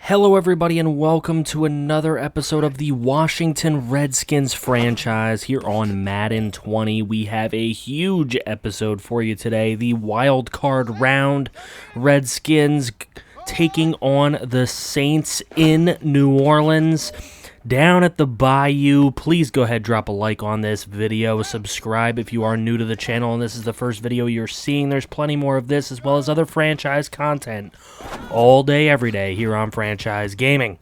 Hello everybody and welcome to another episode of the Washington Redskins franchise here on Madden 20. We have a huge episode for you today. The wild card round, Redskins taking on the Saints in New Orleans. Down at the Bayou. Please go ahead, drop a like on this video, subscribe if you are new to the channel and this is the first video you're seeing. There's plenty more of this as well as other franchise content all day, every day here on Franchise Gaming.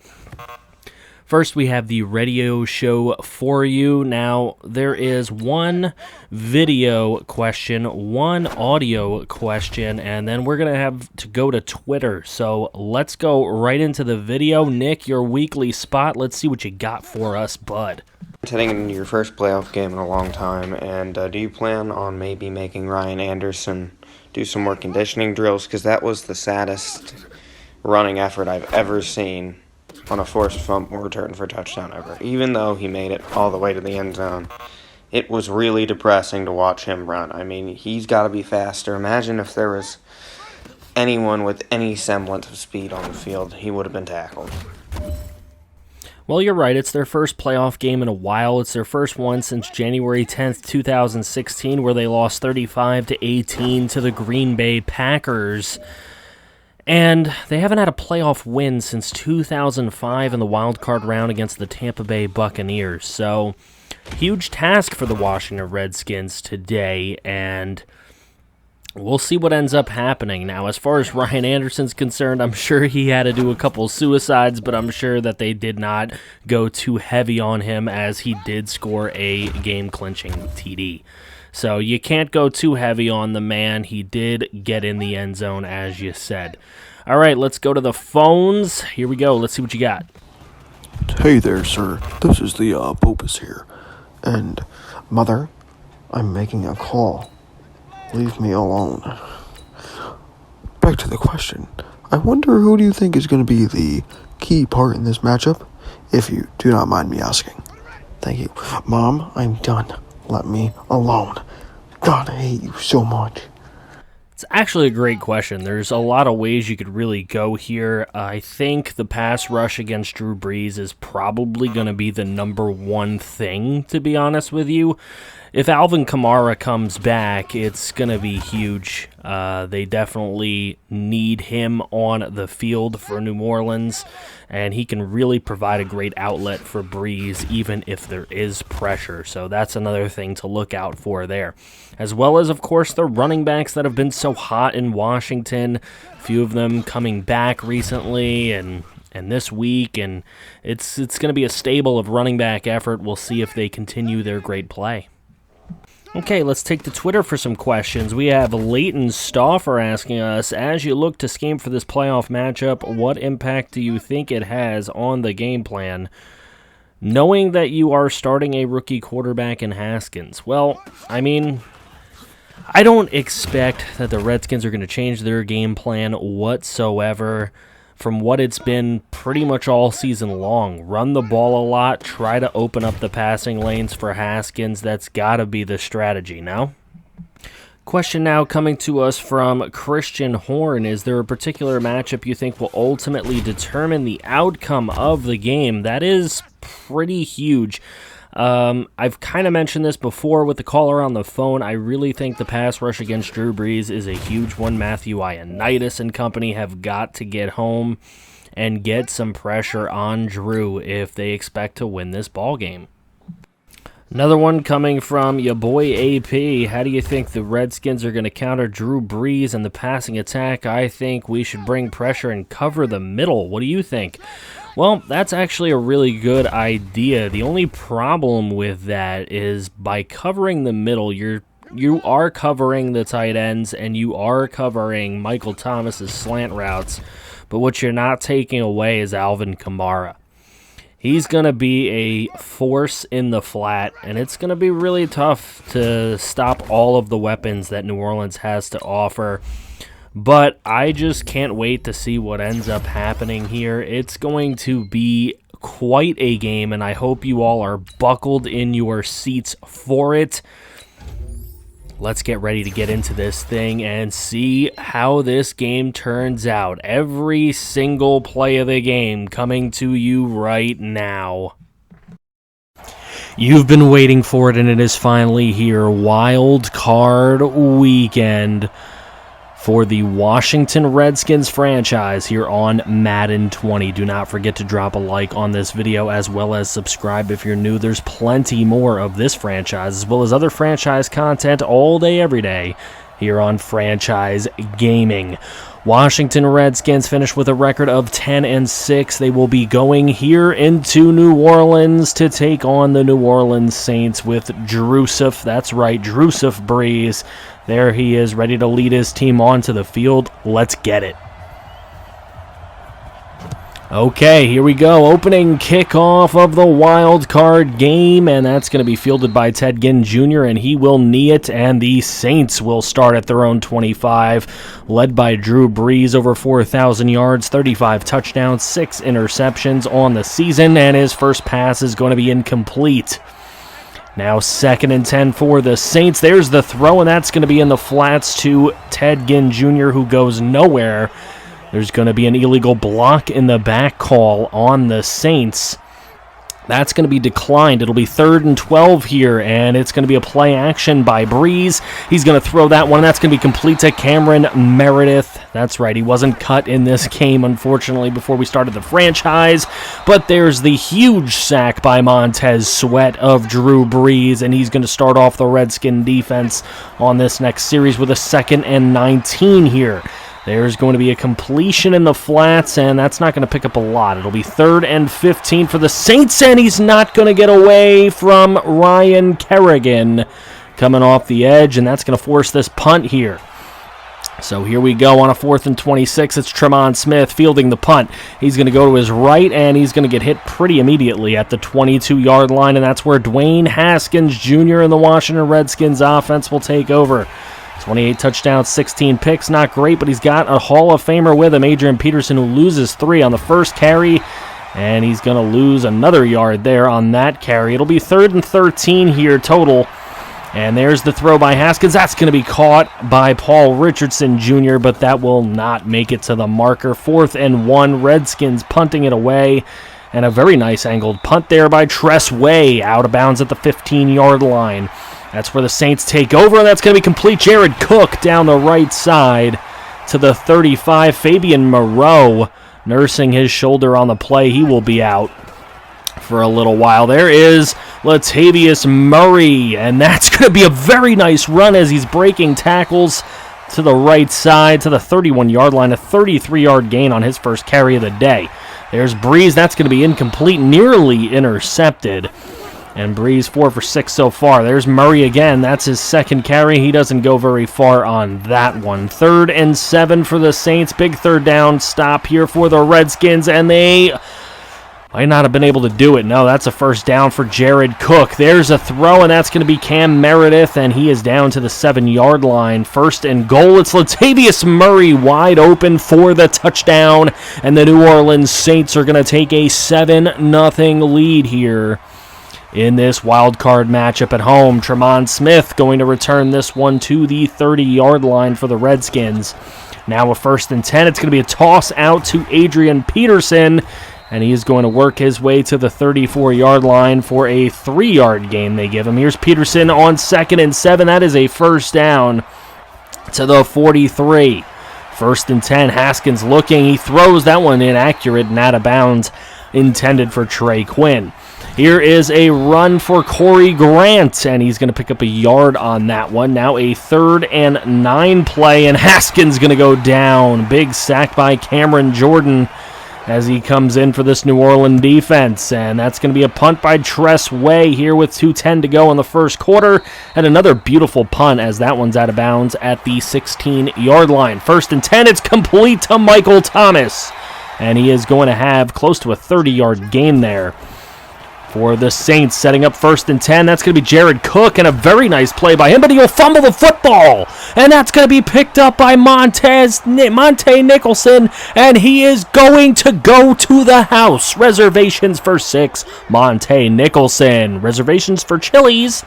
First, we have the radio show for you. Now, there is one video question, one audio question, and then we're going to have to go to Twitter. So let's go right into the video. Nick, your weekly spot. Let's see what you got for us, bud. Heading into your first playoff game in a long time, and do you plan on maybe making Ryan Anderson do some more conditioning drills? Because that was the saddest running effort I've ever seen on a forced fumble return for a touchdown ever. Even though he made it all the way to the end zone, it was really depressing to watch him run. I mean, he's got to be faster. Imagine if there was anyone with any semblance of speed on the field, he would have been tackled. Well, you're right. It's their first playoff game in a while. It's their first one since January 10th, 2016, where they lost 35-18 to the Green Bay Packers. And they haven't had a playoff win since 2005 in the wild card round against the Tampa Bay Buccaneers. So, huge task for the Washington Redskins today, and we'll see what ends up happening. Now, as far as Ryan Anderson's concerned, I'm sure he had to do a couple suicides, but I'm sure that they did not go too heavy on him as he did score a game-clinching TD. So you can't go too heavy on the man. He did get in the end zone, as you said. All right, let's go to the phones. Here we go. Let's see what you got. Hey there, sir. This is the Bopus here. And, Mother, I'm making a call. Leave me alone. Back to the question. I wonder who do you think is going to be the key part in this matchup? If you do not mind me asking. Thank you. Mom, I'm done. Let me alone. God, I hate you so much. It's actually a great question. There's a lot of ways you could really go here. I think the pass rush against Drew Brees is probably going to be the number one thing, to be honest with you. If Alvin Kamara comes back, it's going to be huge. They definitely need him on the field for New Orleans, and he can really provide a great outlet for Brees, even if there is pressure. So that's another thing to look out for there. As well as, of course, the running backs that have been so hot in Washington. A few of them coming back recently and this week, and it's going to be a stable of running back effort. We'll see if they continue their great play. Okay, let's take to Twitter for some questions. We have Leighton Stauffer asking us, as you look to scheme for this playoff matchup, what impact do you think it has on the game plan, knowing that you are starting a rookie quarterback in Haskins? Well, I mean, I don't expect that the Redskins are going to change their game plan whatsoever from what it's been pretty much all season long. Run the ball a lot, try to open up the passing lanes for Haskins. That's got to be the strategy now. Question now coming to us from Christian Horn. Is there a particular matchup you think will ultimately determine the outcome of the game? That is pretty huge. I've kind of mentioned this before with the caller on the phone. I really think the pass rush against Drew Brees is a huge one. Matthew Ioannidis and company have got to get home and get some pressure on Drew if they expect to win this ball game. Another one coming from your boy AP. How do you think the Redskins are going to counter Drew Brees and the passing attack? I think we should bring pressure and cover the middle. What do you think? Well, that's actually a really good idea. The only problem with that is by covering the middle, you are covering the tight ends and you are covering Michael Thomas's slant routes, but what you're not taking away is Alvin Kamara. He's going to be a force in the flat, and it's going to be really tough to stop all of the weapons that New Orleans has to offer. But I just can't wait to see what ends up happening here. It's going to be quite a game, and I hope you all are buckled in your seats for it. Let's get ready to get into this thing and see how this game turns out. Every single play of the game coming to you right now. You've been waiting for it, and it is finally here. Wild Card Weekend for the Washington Redskins franchise here on Madden 20. Do not forget to drop a like on this video as well as subscribe if you're new. There's plenty more of this franchise as well as other franchise content all day, every day here on Franchise Gaming. Washington Redskins finished with a record of 10-6. They will be going here into New Orleans to take on the New Orleans Saints with Drusuf. That's right, Drusuf Breeze. There he is, ready to lead his team onto the field. Let's get it. Okay, here we go. Opening kickoff of the wild card game, and that's going to be fielded by Ted Ginn Jr., and he will knee it, and the Saints will start at their own 25, led by Drew Brees, over 4,000 yards, 35 touchdowns, 6 interceptions on the season, and his first pass is going to be incomplete. Now 2nd and 10 for the Saints. There's the throw, and that's going to be in the flats to Ted Ginn Jr., who goes nowhere. There's going to be an illegal block in the back call on the Saints. That's going to be declined. It'll be 3rd and 12 here, and it's going to be a play action by Breeze. He's going to throw that one, and that's going to be complete to Cameron Meredith. That's right, he wasn't cut in this game, unfortunately, before we started the franchise. But there's the huge sack by Montez Sweat of Drew Brees, and he's going to start off the Redskin defense on this next series with a 2nd and 19 here. There's going to be a completion in the flats, and that's not going to pick up a lot. It'll be 3rd and 15 for the Saints, and he's not going to get away from Ryan Kerrigan coming off the edge, and that's going to force this punt here. So here we go on a 4th and 26. It's Tremont Smith fielding the punt. He's going to go to his right, and he's going to get hit pretty immediately at the 22-yard line, and that's where Dwayne Haskins Jr. and the Washington Redskins offense will take over. 28 touchdowns, 16 picks, not great, but he's got a Hall of Famer with him, Adrian Peterson, who loses 3 on the first carry, and he's going to lose another yard there on that carry. It'll be 3rd and 13 here total, and there's the throw by Haskins. That's going to be caught by Paul Richardson Jr., but that will not make it to the marker. 4th and 1, Redskins punting it away, and a very nice angled punt there by Tress Way, out of bounds at the 15-yard line. That's where the Saints take over, and that's going to be complete. Jared Cook down the right side to the 35. Fabian Moreau nursing his shoulder on the play. He will be out for a little while. There is Latavius Murray, and that's going to be a very nice run as he's breaking tackles to the right side to the 31-yard line, a 33-yard gain on his first carry of the day. There's Breeze. That's going to be incomplete, nearly intercepted. And Breeze 4 for 6 so far. There's Murray again. That's his 2nd carry. He doesn't go very far on that one. 3rd and 7 for the Saints. Big 3rd down stop here for the Redskins, and they might not have been able to do it. No, that's a 1st down for Jared Cook. There's a throw, and that's going to be Cam Meredith, and he is down to the 7-yard line. 1st and goal. It's Latavius Murray wide open for the touchdown, and the New Orleans Saints are going to take a 7-0 lead here in this wild card matchup at home. Tremont Smith going to return this one to the 30-yard line for the Redskins. Now a 1st and 10. It's going to be a toss out to Adrian Peterson, and he is going to work his way to the 34-yard line for a 3-yard gain they give him. Here's Peterson on 2nd and 7. That is a 1st down to the 43. 1st and 10. Haskins looking. He throws that one inaccurate and out of bounds, intended for Trey Quinn. Here is a run for Corey Grant, and he's going to pick up a yard on that one. Now a 3rd and 9 play, and Haskins going to go down. Big sack by Cameron Jordan as he comes in for this New Orleans defense, and that's going to be a punt by Tress Way here with 2:10 to go in the first quarter, and another beautiful punt as that one's out of bounds at the 16-yard line. 1st and 10, it's complete to Michael Thomas, and he is going to have close to a 30-yard gain there for the Saints, setting up 1st and 10. That's going to be Jared Cook, and a very nice play by him, but he'll fumble the football, and that's going to be picked up by Monte Nicholson, and he is going to go to the house. Reservations for 6, Monte Nicholson. Reservations for Chili's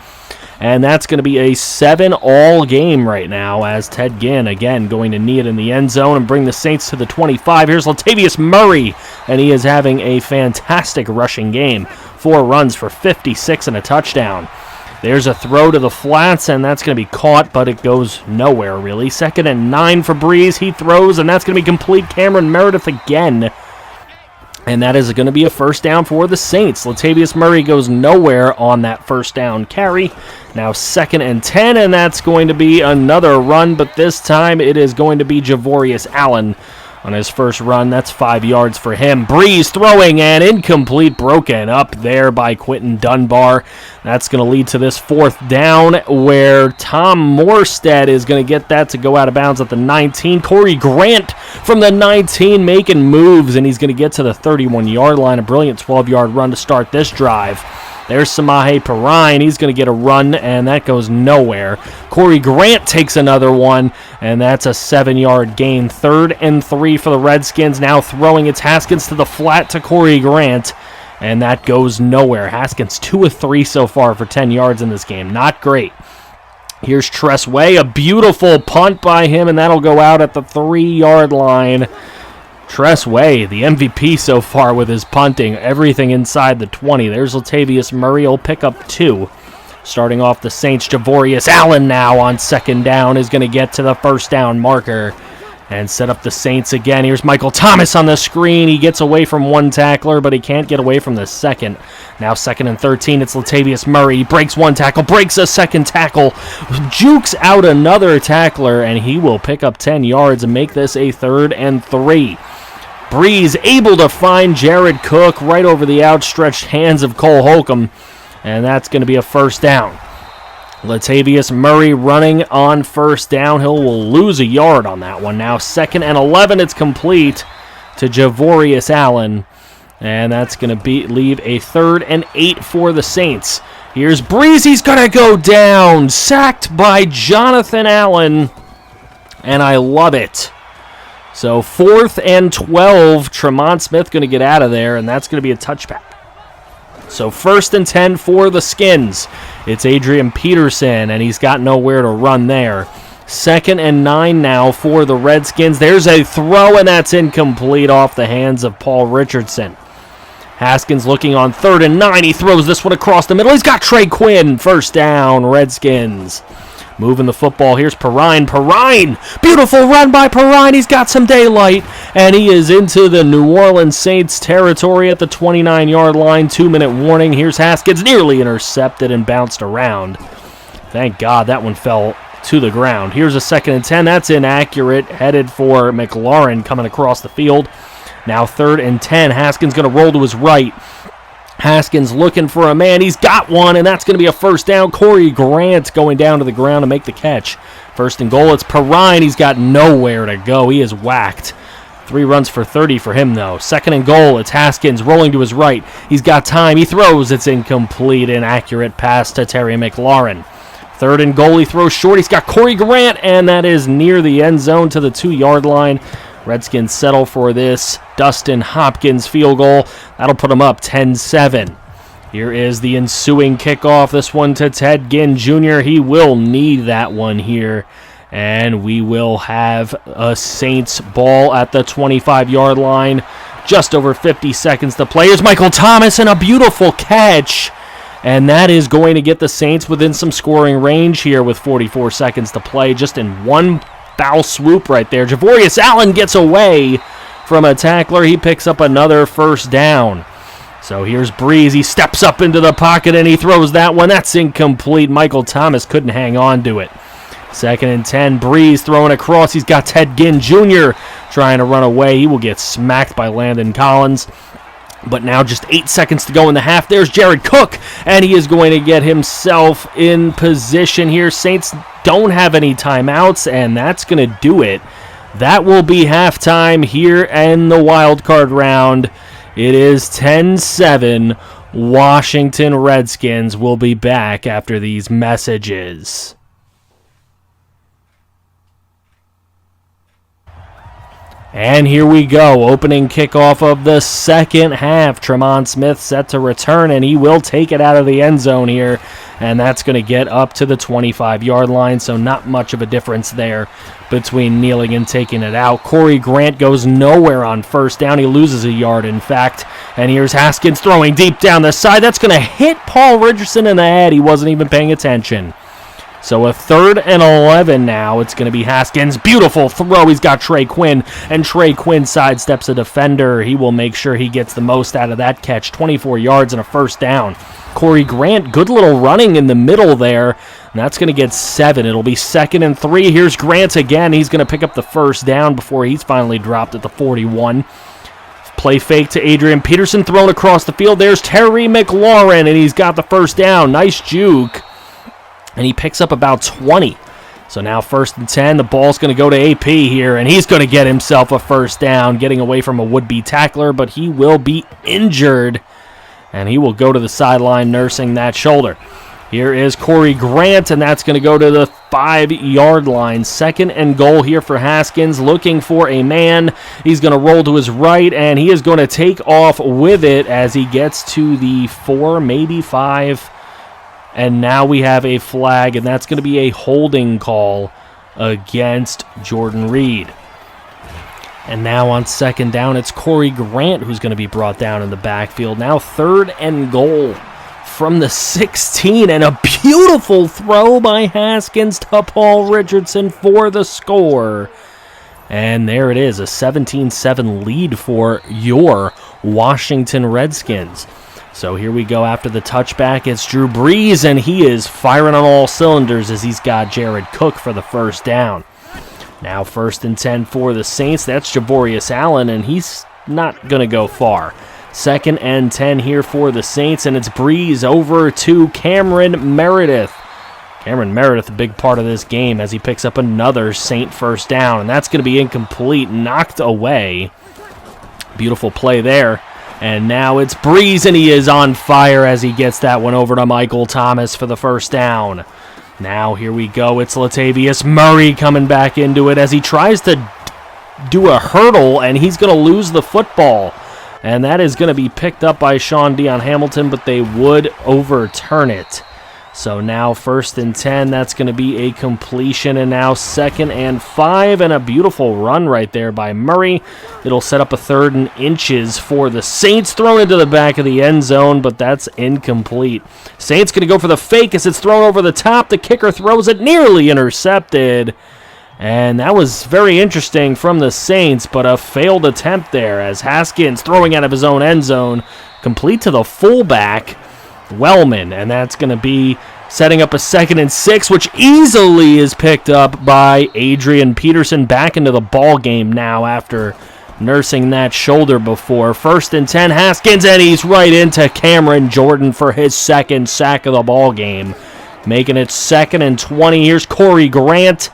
And that's going to be a 7-all game right now as Ted Ginn, again, going to knee it in the end zone and bring the Saints to the 25. Here's Latavius Murray, and he is having a fantastic rushing game. 4 runs for 56 and a touchdown. There's a throw to the flats, and that's going to be caught, but it goes nowhere, really. 2nd and 9 for Breeze. He throws, and that's going to be complete. Cameron Meredith again. And that is going to be a first down for the Saints. Latavius Murray goes nowhere on that first down carry. Now 2nd and 10, and that's going to be another run, but this time it is going to be Javorius Allen on his first run. That's 5 yards for him. Breeze throwing and incomplete, broken up there by Quentin Dunbar. That's going to lead to this 4th down where Tom Morstead is going to get that to go out of bounds at the 19. Corey Grant from the 19 making moves, and he's going to get to the 31-yard line. A brilliant 12-yard run to start this drive. There's Samaje Perine. He's going to get a run, and that goes nowhere. Corey Grant takes another one, and that's a 7-yard gain. 3rd and 3 for the Redskins. Now throwing, it's Haskins to the flat to Corey Grant, and that goes nowhere. Haskins 2 of 3 so far for 10 yards in this game. Not great. Here's Tress Way. A beautiful punt by him, and that'll go out at the 3-yard line. Tress Way, the MVP so far with his punting. Everything inside the 20. There's Latavius Murray. He'll pick up 2. Starting off the Saints, Javorius Allen now on 2nd down is going to get to the first down marker and set up the Saints again. Here's Michael Thomas on the screen. He gets away from 1 tackler, but he can't get away from the 2nd. Now 2nd and 13, it's Latavius Murray. He breaks 1 tackle, breaks a 2nd tackle, jukes out another tackler, and he will pick up 10 yards and make this a 3rd and 3. Breeze able to find Jared Cook right over the outstretched hands of Cole Holcomb, and that's going to be a first down. Latavius Murray running on first down. He will lose a yard on that one. Now 2nd and 11, it's complete to Javorius Allen, and that's going to leave a 3rd and 8 for the Saints. Here's Breeze. He's going to go down, sacked by Jonathan Allen, and I love it. So 4th and 12, Tremont Smith going to get out of there, and that's going to be a touchback. So 1st and 10 for the Skins. It's Adrian Peterson, and he's got nowhere to run there. 2nd and 9 now for the Redskins. There's a throw, and that's incomplete off the hands of Paul Richardson. Haskins looking on 3rd and 9. He throws this one across the middle. He's got Trey Quinn. First down, Redskins. Moving the football. Here's Perine. Perine! Beautiful run by Perine. He's got some daylight. And he is into the New Orleans Saints territory at the 29-yard line. 2-minute warning. Here's Haskins. Nearly intercepted and bounced around. Thank God that one fell to the ground. Here's a 2nd and 10. That's inaccurate. Headed for McLaurin coming across the field. Now 3rd and 10. Haskins going to roll to his right. Haskins looking for a man. He's got one, and that's going to be a first down. Corey Grant going down to the ground to make the catch. 1st and goal. It's Perine. He's got nowhere to go. He is whacked. 3 runs for 30 for him, though. 2nd and goal. It's Haskins rolling to his right. He's got time. He throws. It's incomplete. Inaccurate pass to Terry McLaurin. 3rd and goal. He throws short. He's got Corey Grant, and that is near the end zone to the 2-yard line. Redskins settle for this Dustin Hopkins field goal. That'll put them up 10-7. Here is the ensuing kickoff. This one to Ted Ginn Jr. He will need that one here. And we will have a Saints ball at the 25-yard line. Just over 50 seconds to play. Here's Michael Thomas and a beautiful catch. And that is going to get the Saints within some scoring range here with 44 seconds to play. Just in one foul swoop right there. Javorius Allen gets away from a tackler. He picks up another first down. So here's Breeze. He steps up into the pocket and he throws that one. That's incomplete. Michael Thomas couldn't hang on to it. 2nd and 10. Breeze throwing across. He's got Ted Ginn Jr. trying to run away. He will get smacked by Landon Collins. But now just 8 seconds to go in the half. There's Jared Cook, and he is going to get himself in position here. Saints don't have any timeouts, and that's going to do it. That will be halftime here in the wild card round. It is 10-7. Washington Redskins will be back after these messages. And here we go, opening kickoff of the second half. Tremont Smith set to return, and he will take it out of the end zone here, and that's going to get up to the 25-yard line, so not much of a difference there between kneeling and taking it out. Corey Grant goes nowhere on first down. He loses a yard, in fact, and here's Haskins throwing deep down the side. That's going to hit Paul Richardson in the head. He wasn't even paying attention. So a 3rd and 11 now. It's going to be Haskins. Beautiful throw. He's got Trey Quinn, and Trey Quinn sidesteps a defender. He will make sure he gets the most out of that catch. 24 yards and a first down. Corey Grant, good little running in the middle there, and that's going to get 7. It'll be 2nd and 3. Here's Grant again. He's going to pick up the first down before he's finally dropped at the 41. Play fake to Adrian Peterson, thrown across the field. There's Terry McLaurin, and he's got the first down. Nice juke. And he picks up about 20. So now 1st and 10. The ball's going to go to AP here, and he's going to get himself a first down, getting away from a would-be tackler, but he will be injured, and he will go to the sideline nursing that shoulder. Here is Corey Grant, and that's going to go to the 5-yard line. 2nd and goal here for Haskins, looking for a man. He's going to roll to his right, and he is going to take off with it as he gets to the 4, maybe 5. And now we have a flag, and that's going to be a holding call against Jordan Reed. And now on 2nd down, it's Corey Grant who's going to be brought down in the backfield. Now 3rd and goal from the 16, and a beautiful throw by Haskins to Paul Richardson for the score. And there it is, a 17-7 lead for your Washington Redskins. So here we go after the touchback. It's Drew Brees, and he is firing on all cylinders as he's got Jared Cook for the first down. Now 1st and 10 for the Saints. That's Javorius Allen, and he's not going to go far. 2nd and 10 here for the Saints, and it's Brees over to Cameron Meredith. Cameron Meredith, a big part of this game as he picks up another Saint first down, and that's going to be incomplete, knocked away. Beautiful play there. And now it's Brees, and he is on fire as he gets that one over to Michael Thomas for the first down. Now here we go. It's Latavius Murray coming back into it as he tries to do a hurdle, and he's going to lose the football. And that is going to be picked up by Sean Dion Hamilton, but they would overturn it. So now 1st and 10, that's going to be a completion, and now 2nd and 5, and a beautiful run right there by Murray. It'll set up a 3rd and inches for the Saints, thrown into the back of the end zone, but that's incomplete. Saints going to go for the fake as it's thrown over the top. The kicker throws it, nearly intercepted, and that was very interesting from the Saints, but a failed attempt there as Haskins throwing out of his own end zone, complete to the fullback, Wellman, and that's going to be setting up a 2nd and 6, which easily is picked up by Adrian Peterson back into the ball game now after nursing that shoulder before. 1st and 10, Haskins, and he's right into Cameron Jordan for his 2nd sack of the ball game, making it 2nd and 20. Here's Corey Grant.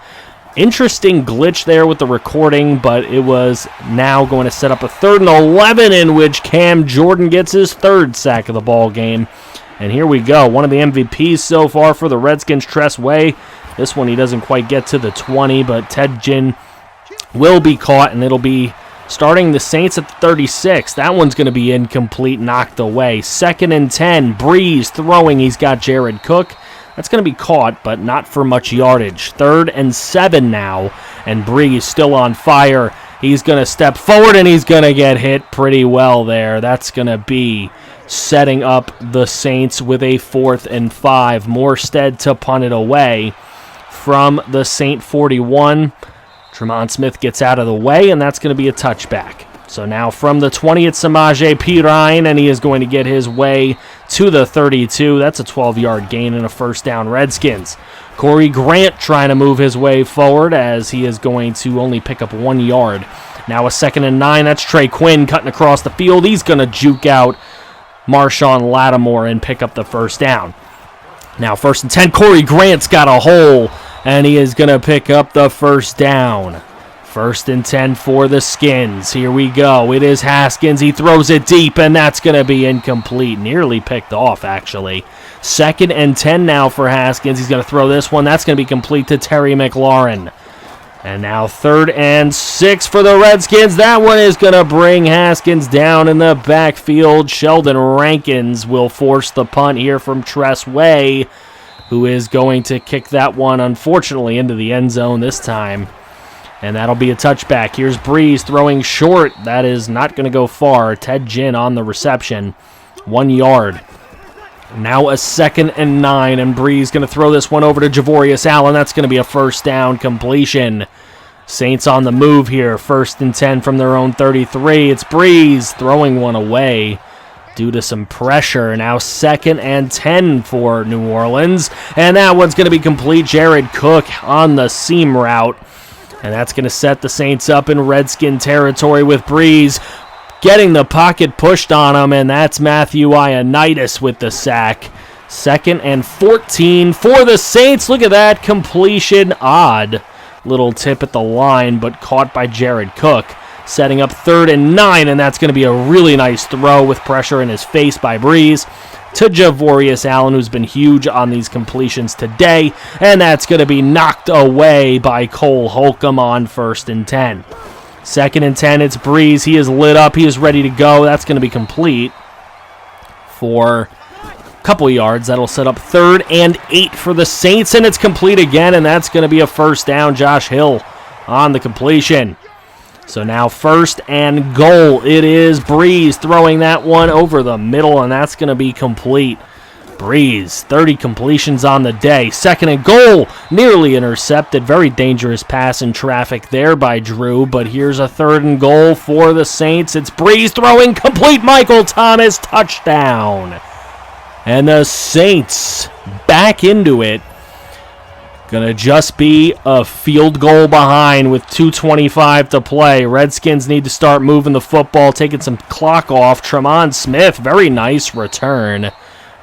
Interesting glitch there with the recording, but it was now going to set up a 3rd and 11 in which Cam Jordan gets his 3rd sack of the ball game. And here we go. One of the MVPs so far for the Redskins, Tress Way. This one he doesn't quite get to the 20, but Ted Ginn will be caught, and it'll be starting the Saints at the 36. That one's going to be incomplete, knocked away. 2nd and 10, Brees throwing. He's got Jared Cook. That's going to be caught, but not for much yardage. 3rd and 7 now, and Brees still on fire. He's going to step forward, and he's going to get hit pretty well there. That's going to be setting up the Saints with a 4th and 5. Morstead to punt it away from the Saint 41. Tremont Smith gets out of the way, and that's going to be a touchback. So now from the 20, it's Samaje Perine, and he is going to get his way to the 32. That's a 12-yard gain and a first down, Redskins. Corey Grant trying to move his way forward as he is going to only pick up 1 yard. Now a 2nd and 9. That's Trey Quinn cutting across the field. He's going to juke out Marshawn Lattimore and pick up the first down. Now 1st and 10. Corey Grant's got a hole, and he is going to pick up the first down. 1st and 10 for the Skins. Here we go. It is Haskins. He throws it deep, and that's going to be incomplete. Nearly picked off, actually. 2nd and 10 now for Haskins. He's going to throw this one. That's going to be complete to Terry McLaurin. And now 3rd and 6 for the Redskins. That one is going to bring Haskins down in the backfield. Sheldon Rankins will force the punt here from Tress Way, who is going to kick that one, unfortunately, into the end zone this time. And that'll be a touchback. Here's Breeze throwing short. That is not going to go far. Ted Ginn on the reception. 1 yard. Now a 2nd and 9, and Breeze going to throw this one over to Javorius Allen. That's going to be a first down completion. Saints on the move here. 1st and 10 from their own 33. It's Breeze throwing one away due to some pressure. Now 2nd and 10 for New Orleans, and that one's going to be complete. Jared Cook on the seam route, and that's going to set the Saints up in Redskin territory with Breeze getting the pocket pushed on him, and that's Matthew Ioannidis with the sack. 2nd and 14 for the Saints. Look at that completion. Odd little tip at the line, but caught by Jared Cook. Setting up 3rd and 9, and that's going to be a really nice throw with pressure in his face by Breeze to Javorius Allen, who's been huge on these completions today, and that's going to be knocked away by Cole Holcomb on 1st and 10. 2nd and 10, it's Breeze. He is lit up. He is ready to go. That's going to be complete for a couple yards. That'll set up 3rd and 8 for the Saints, and it's complete again, and that's going to be a first down. Josh Hill on the completion. So now 1st and goal. It is Breeze throwing that one over the middle, and that's going to be complete. Breeze, 30 completions on the day. 2nd and goal, nearly intercepted. Very dangerous pass in traffic there by Drew, but here's a 3rd and goal for the Saints. It's Breeze throwing complete. Michael Thomas, touchdown. And the Saints back into it. Gonna just be a field goal behind with 2:25 to play. Redskins need to start moving the football, taking some clock off. Tremont Smith, very nice return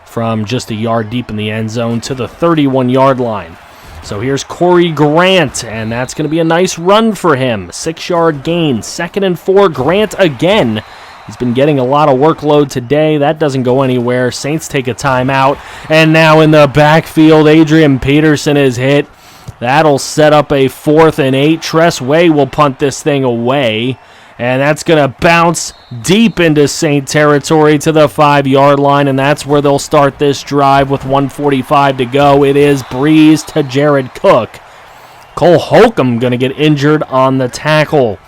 from just a yard deep in the end zone to the 31-yard line. So here's Corey Grant, and that's going to be a nice run for him. 6-yard gain. 2nd and 4, Grant again. He's been getting a lot of workload today. That doesn't go anywhere. Saints take a timeout. And now in the backfield, Adrian Peterson is hit. That'll set up a 4th and 8. Tress Way will punt this thing away. And that's going to bounce deep into Saint territory to the 5-yard line. And that's where they'll start this drive with 1:45 to go. It is Breeze to Jared Cook. Cole Holcomb going to get injured on the tackle,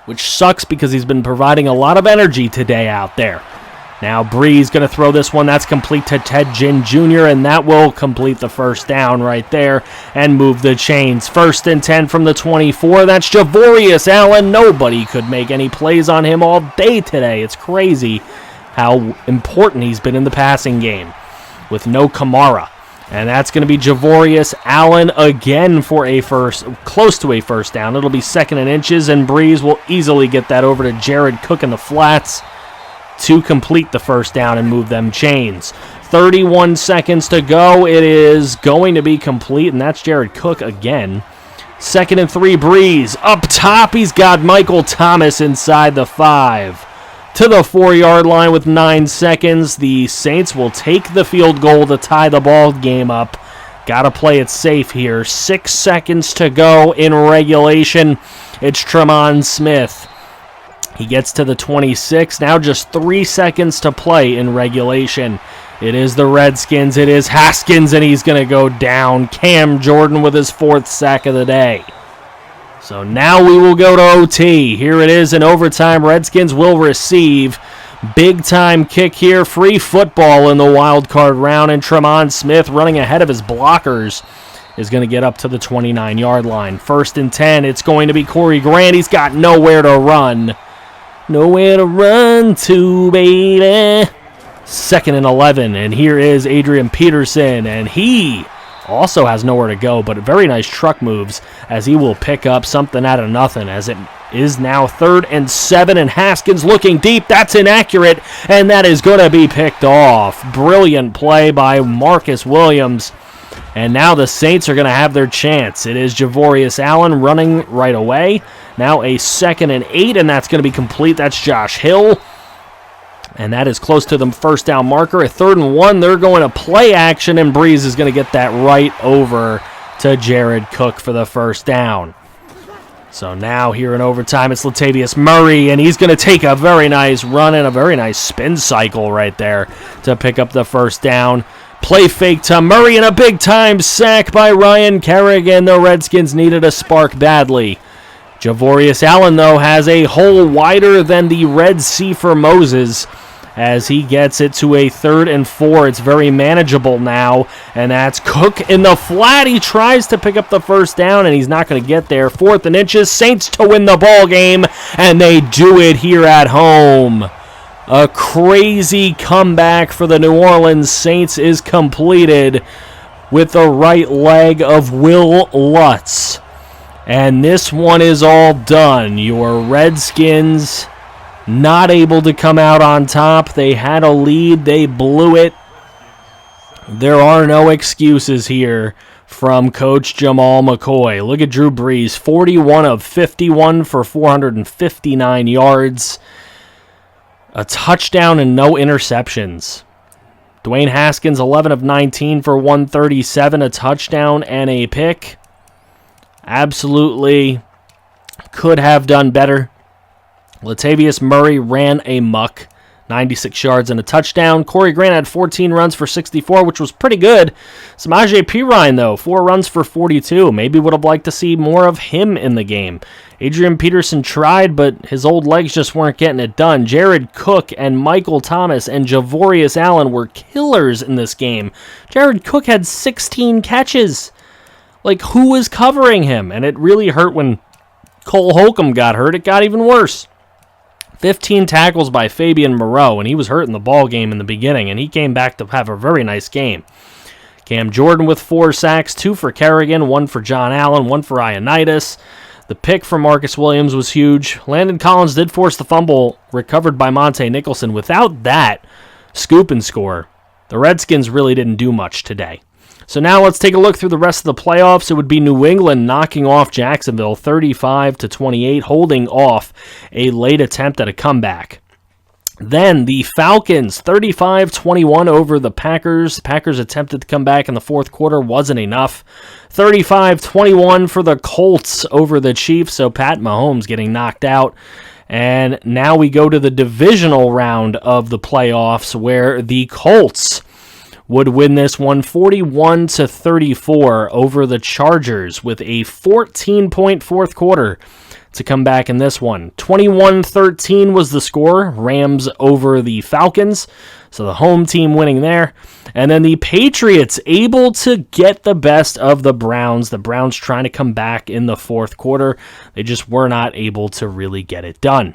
which sucks because he's been providing a lot of energy today out there. Now Breeze going to throw this one. That's complete to Ted Ginn Jr., and that will complete the first down right there and move the chains. 1st and 10 from the 24. That's Javorius Allen. Nobody could make any plays on him all day today. It's crazy how important he's been in the passing game with no Kamara. And that's going to be Javorius Allen again for close to a first down. It'll be 2nd and inches, and Breeze will easily get that over to Jared Cook in the flats to complete the first down and move them chains. 31 seconds to go. It is going to be complete, and that's Jared Cook again. 2nd and 3, Breeze. Up top, he's got Michael Thomas inside the 5. To the 4-yard line with 9 seconds. The Saints will take the field goal to tie the ball game up. Got to play it safe here. 6 seconds to go in regulation. It's Tremont Smith. He gets to the 26. Now just 3 seconds to play in regulation. It is the Redskins. It is Haskins, and he's going to go down. Cam Jordan with his 4th sack of the day. So now we will go to OT. Here it is in overtime. Redskins will receive. Big-time kick here. Free football in the wild card round, and Tremont Smith, running ahead of his blockers, is going to get up to the 29-yard line. 1st and 10. It's going to be Corey Grant. He's got nowhere to run. Nowhere to run to, baby. 2nd and 11, and here is Adrian Peterson, and he also has nowhere to go, but very nice truck moves as he will pick up something out of nothing, as it is now 3rd and 7, and Haskins looking deep. That's inaccurate, and that is going to be picked off. Brilliant play by Marcus Williams, and now the Saints are going to have their chance. It is Javorius Allen running right away. Now a 2nd and 8, and that's going to be complete. That's Josh Hill. And that is close to the first down marker. A 3rd and 1, they're going to play action, and Breeze is going to get that right over to Jared Cook for the first down. So now here in overtime, it's Latavius Murray, and he's going to take a very nice run and a very nice spin cycle right there to pick up the first down. Play fake to Murray and a big-time sack by Ryan Kerrigan. The Redskins needed a spark badly. Javorius Allen, though, has a hole wider than the Red Sea for Moses as he gets it to a 3rd and 4. It's very manageable now, and that's Cook in the flat. He tries to pick up the first down, and he's not going to get there. 4th and inches, Saints to win the ball game, and they do it here at home. A crazy comeback for the New Orleans Saints is completed with the right leg of Will Lutz. And this one is all done. Your Redskins not able to come out on top. They had a lead. They blew it. There are no excuses here from Coach Jamal McCoy. Look at Drew Brees, 41 of 51 for 459 yards. A touchdown and no interceptions. Dwayne Haskins, 11 of 19 for 137, a touchdown and a pick. Absolutely could have done better. Latavius Murray ran amok, 96 yards and a touchdown. Corey Grant had 14 runs for 64, which was pretty good. Samaje Perine, though, 4 runs for 42. Maybe would have liked to see more of him in the game. Adrian Peterson tried, but his old legs just weren't getting it done. Jared Cook and Michael Thomas and Javorius Allen were killers in this game. Jared Cook had 16 catches. Like, who was covering him? And it really hurt when Cole Holcomb got hurt. It got even worse. 15 tackles by Fabian Moreau, and he was hurt in the ball game in the beginning, and he came back to have a very nice game. Cam Jordan with 4 sacks, 2 for Kerrigan, 1 for John Allen, 1 for Ioannidis. The pick from Marcus Williams was huge. Landon Collins did force the fumble, recovered by Monte Nicholson. Without that scoop and score, the Redskins really didn't do much today. So now let's take a look through the rest of the playoffs. It would be New England knocking off Jacksonville 35-28, holding off a late attempt at a comeback. Then the Falcons 35-21 over the Packers. The Packers attempted to come back in the fourth quarter, wasn't enough. 35-21 for the Colts over the Chiefs, so Pat Mahomes getting knocked out. And now we go to the divisional round of the playoffs where the Colts would win this one 41-34 over the Chargers with a 14-point fourth quarter to come back in this one. 21-13 was the score, Rams over the Falcons, so the home team winning there. And then the Patriots able to get the best of the Browns. The Browns trying to come back in the fourth quarter. They just were not able to really get it done.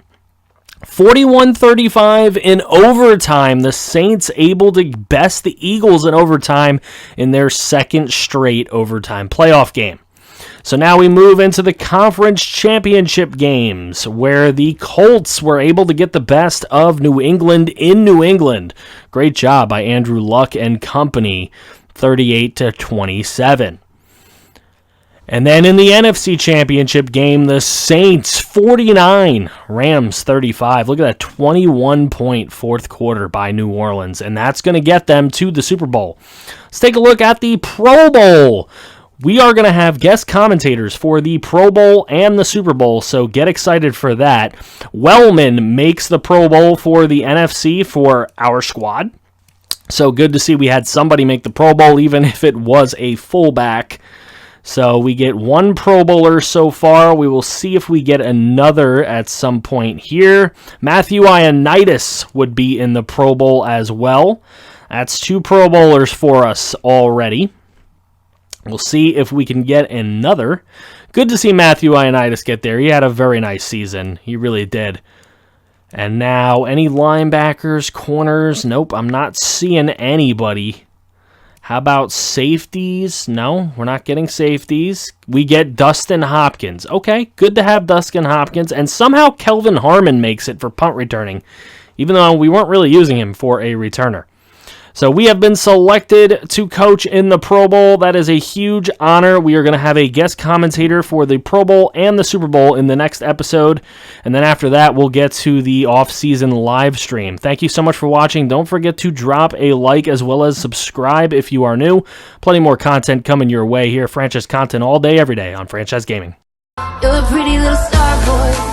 41-35 in overtime. The Saints able to best the Eagles in overtime in their second straight overtime playoff game. So now we move into the conference championship games where the Colts were able to get the best of New England in New England. Great job by Andrew Luck and company, 38-27. And then in the NFC Championship game, the Saints 49, Rams 35. Look at that 21-point fourth quarter by New Orleans, and that's going to get them to the Super Bowl. Let's take a look at the Pro Bowl. We are going to have guest commentators for the Pro Bowl and the Super Bowl, so get excited for that. Wellman makes the Pro Bowl for the NFC for our squad. So good to see we had somebody make the Pro Bowl, even if it was a fullback. So we get one Pro Bowler so far. We will see if we get another at some point here. Matthew Ioannidis would be in the Pro Bowl as well. That's 2 Pro Bowlers for us already. We'll see if we can get another. Good to see Matthew Ioannidis get there. He had a very nice season. He really did. And now, any linebackers, corners? Nope, I'm not seeing anybody. How about safeties? No, we're not getting safeties. We get Dustin Hopkins. Okay, good to have Dustin Hopkins. And somehow Kelvin Harmon makes it for punt returning, even though we weren't really using him for a returner. So we have been selected to coach in the Pro Bowl. That is a huge honor. We are going to have a guest commentator for the Pro Bowl and the Super Bowl in the next episode. And then after that, we'll get to the off-season live stream. Thank you so much for watching. Don't forget to drop a like as well as subscribe if you are new. Plenty more content coming your way here. Franchise content all day, every day on Franchise Gaming. You're a pretty little star boy.